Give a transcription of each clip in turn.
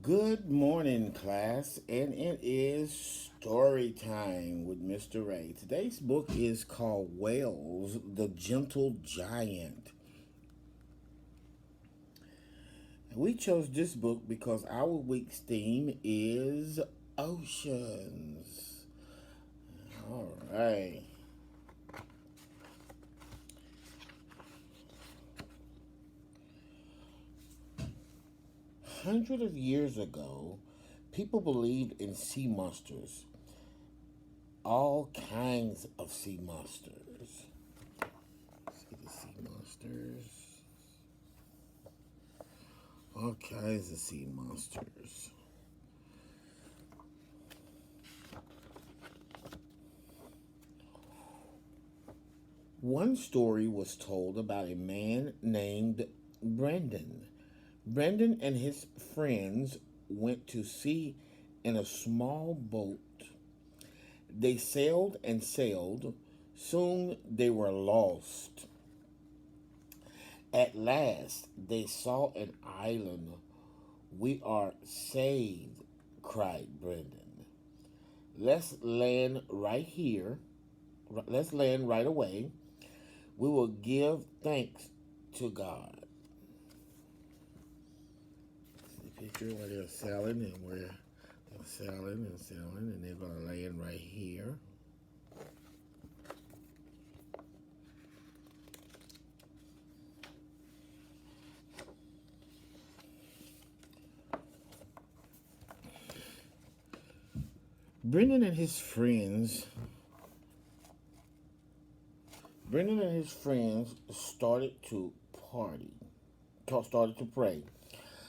Good morning, class, and it is story time with Mr. Ray. Today's book is called Whales, the Gentle Giant. We chose this book because our week's theme is oceans. All right. Hundreds of years ago, people believed in sea monsters, all kinds of sea monsters. See the sea monsters. All kinds of sea monsters. One story was told about a man named Brendan. Brendan and his friends went to sea in a small boat. They sailed and sailed. Soon they were lost. At last they saw an island. "We are saved," cried Brendan. "Let's land right here. Let's land right away. We will give thanks to God." See the picture where they're sailing and where they're sailing and they're going to land right here. Brendan and his friends Brendan and his friends party, started to pray.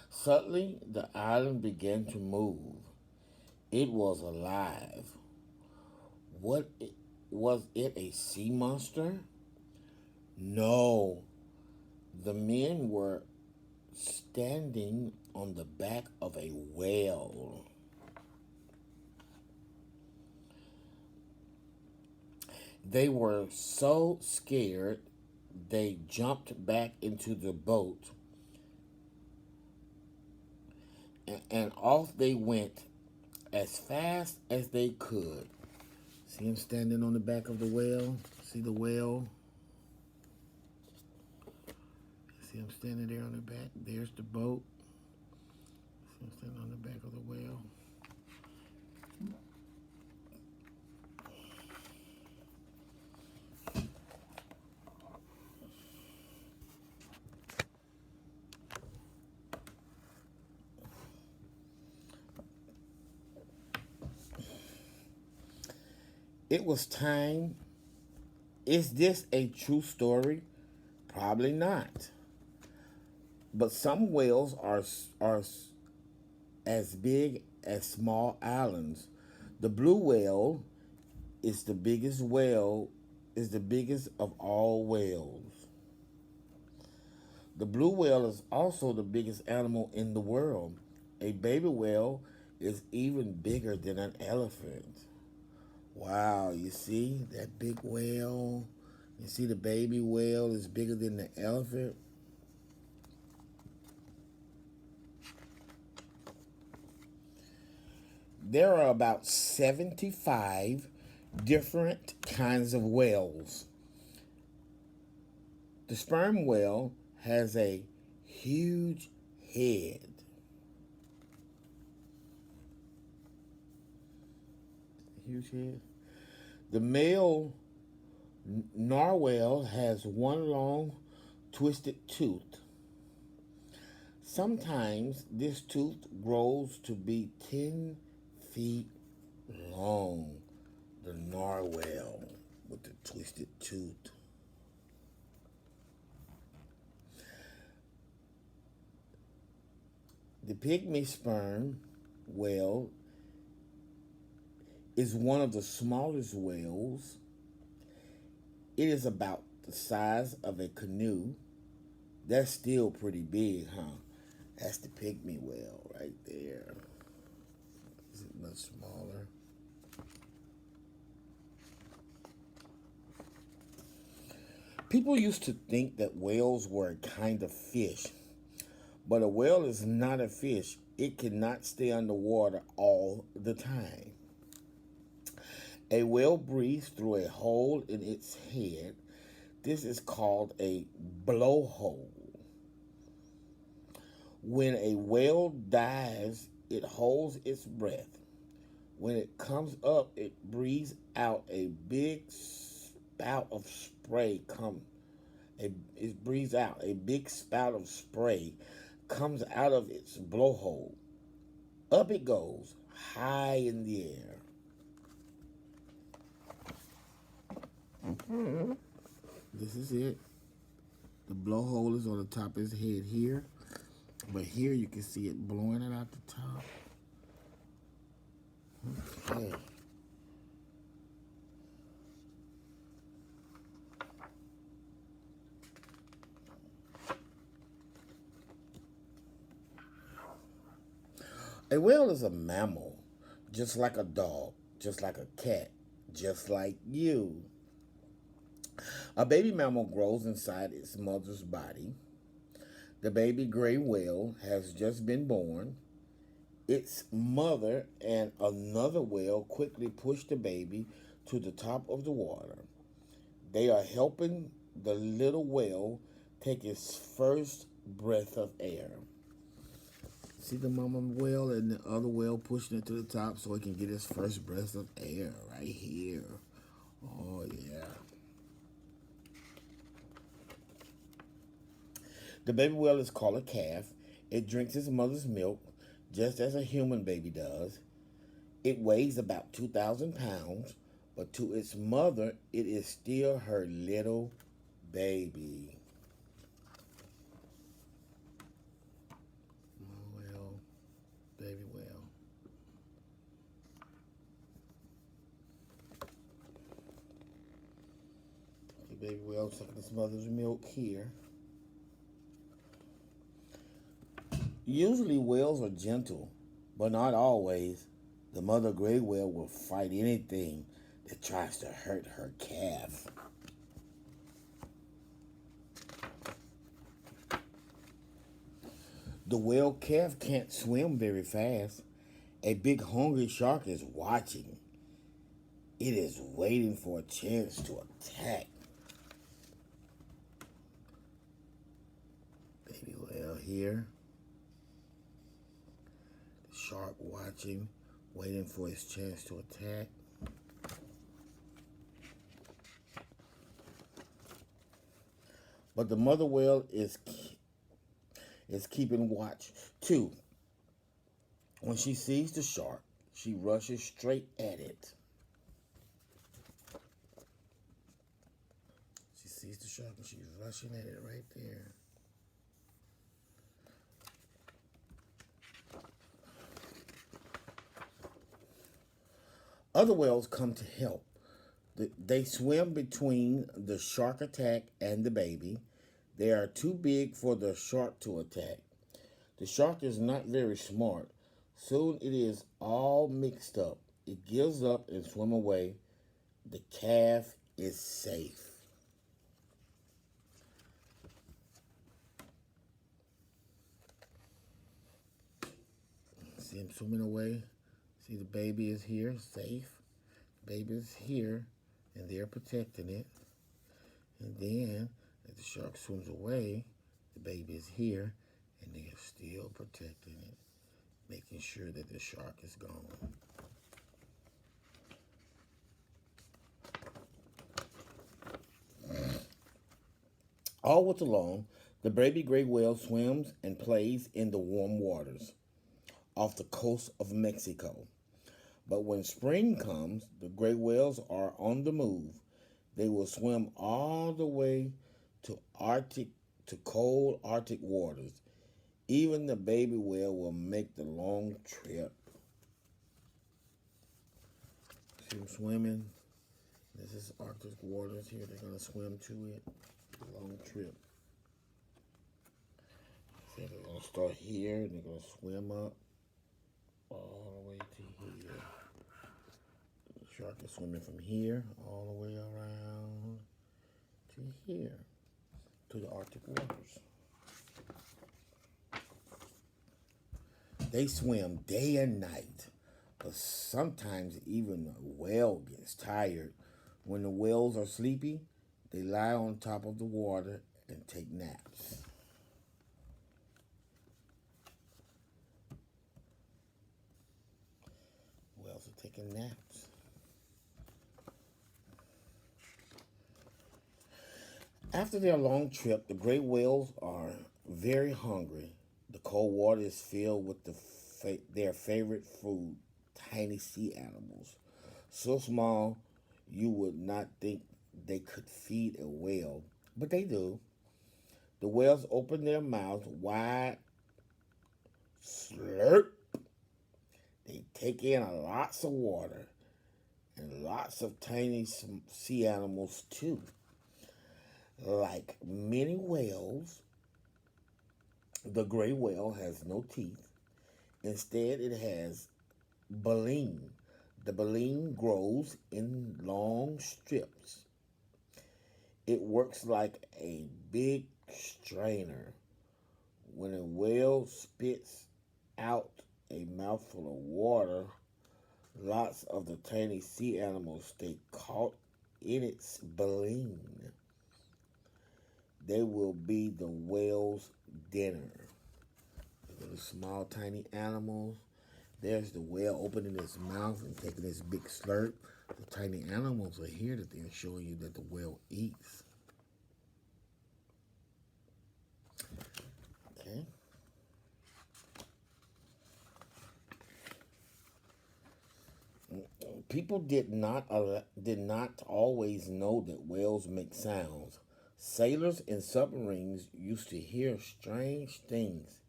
Suddenly, the island began to move. It was alive. What was it? A sea monster? No. The men were standing on the back of a whale. They were so scared they jumped back into the boat and off they went as fast as they could. See him standing on the back of the whale? See the whale? See him standing there on the back? There's the boat. See him standing on the back of the whale? It was time. Is this a true story? Probably not. But some whales are as big as small islands. The blue whale is the biggest whale is the biggest of all whales. The blue whale is also the biggest animal in the world. A baby whale is even bigger than an elephant. Wow, you see that big whale? You see the baby whale is bigger than the elephant? There are about 75 different kinds of whales. The sperm whale has a huge head. Huge head. The male narwhal has one long twisted tooth. Sometimes this tooth grows to be 10 feet long. The narwhal with the twisted tooth. The pygmy sperm whale is one of the smallest whales. It is about the size of a canoe. That's still pretty big, huh? That's the pygmy whale right there. Is it much smaller? People used to think that whales were a kind of fish, But a whale is not a fish. It cannot stay underwater all the time. A whale breathes through a hole in its head. This is called a blowhole. When a whale dies, it holds its breath. When it comes up, it breathes out a big spout of spray. It breathes out a big spout of spray comes out of its blowhole. Up it goes, high in the air. This is it. The blowhole is on the top of his head here, but here you can see it blowing it out the top. Okay. A whale is a mammal, just like a dog, just like a cat, just like you. A baby mammal grows inside its mother's body. The baby gray whale has just been born. Its mother and another whale quickly push the baby to the top of the water. They are helping the little whale take its first breath of air. See the mama whale and the other whale pushing it to the top so it can get its first breath of air right here. Oh, yeah. The baby whale is called a calf. It drinks its mother's milk just as a human baby does. It weighs about 2,000 pounds, but to its mother, it is still her little baby. Whale, baby whale. The baby whale sucking its mother's milk here. Usually whales are gentle, but not always. The mother gray whale will fight anything that tries to hurt her calf. The whale calf can't swim very fast. A big hungry shark is watching. It is waiting for a chance to attack. Baby whale here. Shark watching, waiting for his chance to attack. But the mother whale is keeping watch too. When she sees the shark, she rushes straight at it. She sees the shark and she's rushing at it right there. Other whales come to help. They swim between the shark attack and the baby. They are too big for the shark to attack. The shark is not very smart. Soon it is all mixed up. It gives up and swims away. The calf is safe. See him swimming away. See the baby is here, safe. The baby is here, and they're protecting it. And then, as the shark swims away, the baby is here, and they are still protecting it, making sure that the shark is gone. All winter long, the baby gray whale swims and plays in the warm waters off the coast of Mexico. But when spring comes, the gray whales are on the move. They will swim all the way to cold Arctic waters. Even the baby whale will make the long trip. See them swimming. This is Arctic waters here. They're going to swim to it. Long trip. See, they're going to start here and they're going to swim up all the way to here. The shark is swimming from here all the way around to here, to the Arctic waters. They swim day and night, but sometimes even a whale gets tired. When the whales are sleepy, they lie on top of the water and take naps. Whales are taking naps. After their long trip, the gray whales are very hungry. The cold water is filled with their favorite food, tiny sea animals. So small you would not think they could feed a whale, but they do. The whales open their mouths wide, slurp. They take in lots of water and lots of tiny sea animals too. Like many whales, the gray whale has no teeth. Instead, it has baleen. The baleen grows in long strips. It works like a big strainer. When a whale spits out a mouthful of water, lots of the tiny sea animals stay caught in its baleen. They will be the whale's dinner. The small, tiny animals. There's the whale opening its mouth and taking its big slurp. The tiny animals are here that they're showing you that the whale eats. Okay. People did not always know that whales make sounds. Sailors in submarines used to hear strange things.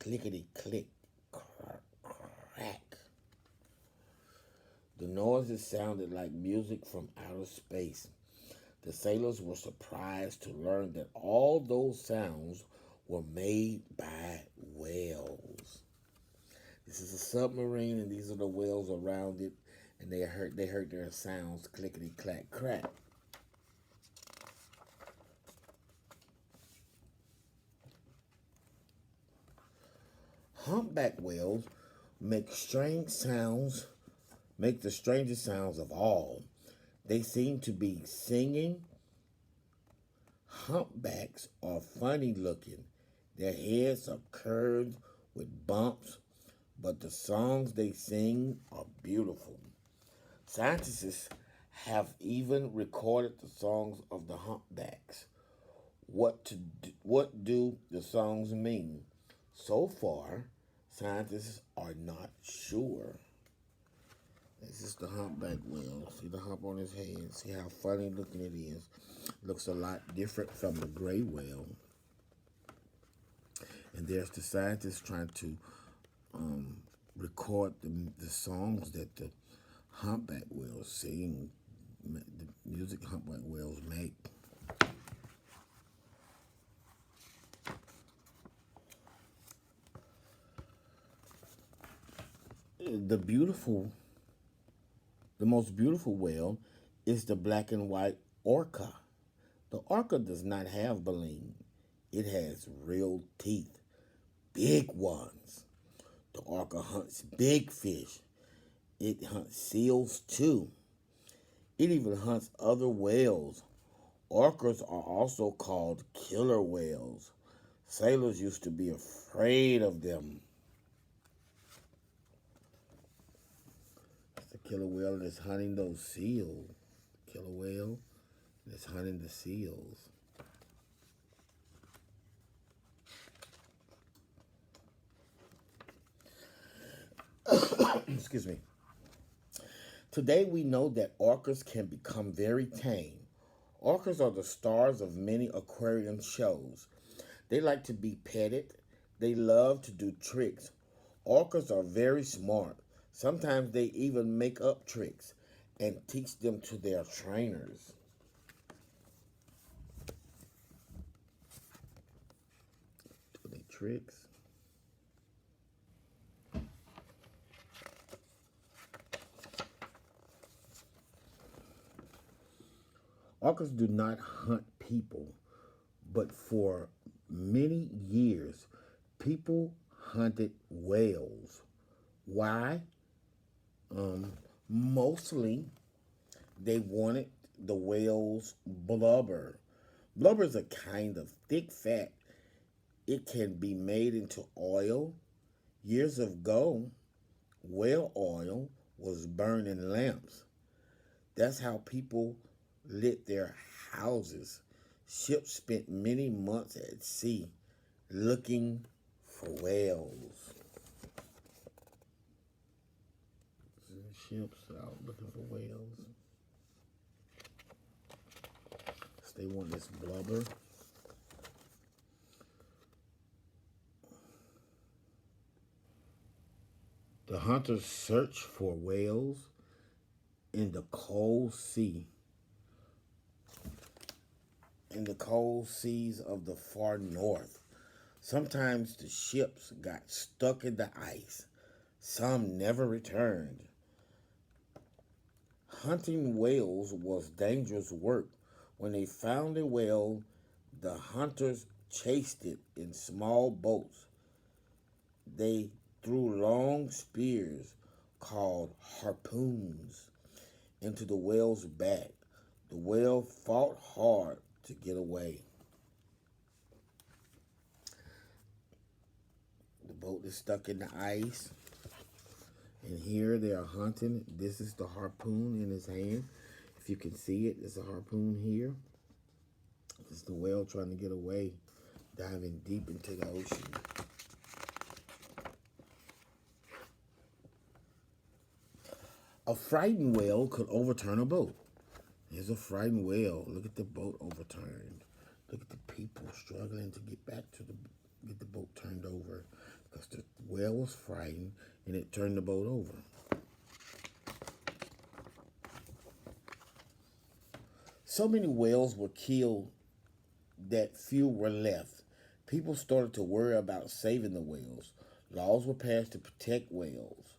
Clickety click, crack, crack. The noises sounded like music from outer space. The sailors were surprised to learn that all those sounds were made by whales. This is a submarine, and these are the whales around it, and they heard their sounds clickety clack crack. Humpback whales make strange sounds, make the strangest sounds of all. They seem to be singing. Humpbacks are funny looking. Their heads are curved with bumps, but the songs they sing are beautiful. Scientists have even recorded the songs of the humpbacks. What do the songs mean? So far, scientists are not sure. This is the humpback whale. See the hump on his head. See how funny looking it is. Looks a lot different from the gray whale. And there's the scientists trying to record the songs that the humpback whales sing, the music humpback whales make. The beautiful, the most beautiful whale is the black and white orca. The orca does not have baleen. It has real teeth, big ones. The orca hunts big fish. It hunts seals too. It even hunts other whales. Orcas are also called killer whales. Sailors used to be afraid of them. It's the killer whale that's hunting those seals. Killer whale that's hunting the seals. Excuse me. Today we know that orcas can become very tame. Orcas are the stars of many aquarium shows. They like to be petted. They love to do tricks. Orcas are very smart. Sometimes they even make up tricks and teach them to their trainers. Do they tricks? Orcas do not hunt people, but for many years, people hunted whales. Why? Um, Mostly they wanted the whale's blubber. Blubber is a kind of thick fat. It can be made into oil. Years ago, whale oil was burned in lamps. That's how people lit their houses. Ships spent many months at sea looking for whales. Ships out looking for whales. So they want this blubber. The hunters search for whales in the cold sea, in the cold seas of the far north. Sometimes the ships got stuck in the ice. Some never returned. Hunting whales was dangerous work. When they found a whale, the hunters chased it in small boats. They threw long spears called harpoons into the whale's back. The whale fought hard to get away. The boat is stuck in the ice, and here they are hunting. This is the harpoon in his hand. If you can see it, there's a harpoon here. This is the whale trying to get away, diving deep into the ocean. A frightened whale could overturn a boat. Here's a frightened whale. Look at the boat overturned. Look at the people struggling to get back to get the boat turned over because the whale was frightened and it turned the boat over. So many whales were killed that few were left. People started to worry about saving the whales. Laws were passed to protect whales.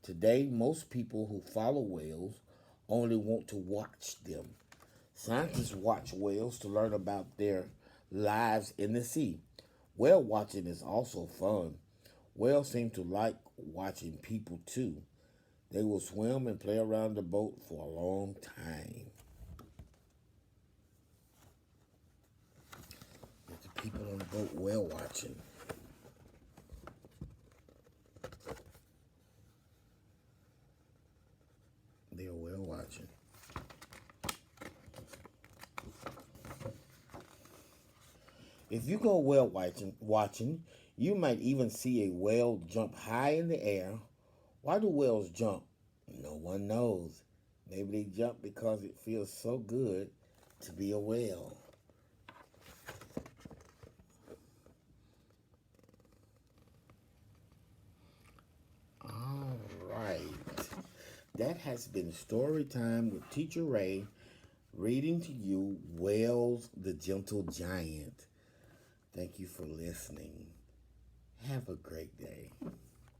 Today, most people who follow whales only want to watch them. Scientists watch whales to learn about their lives in the sea. Whale watching is also fun. Whales seem to like watching people too. They will swim and play around the boat for a long time. There's the people on the boat whale watching. They're whale watching. If you go whale watching, you might even see a whale jump high in the air. Why do whales jump? No one knows. Maybe they jump because it feels so good to be a whale. All right. That has been Story Time with Teacher Ray, reading to you Whales the Gentle Giant. Thank you for listening. Have a great day.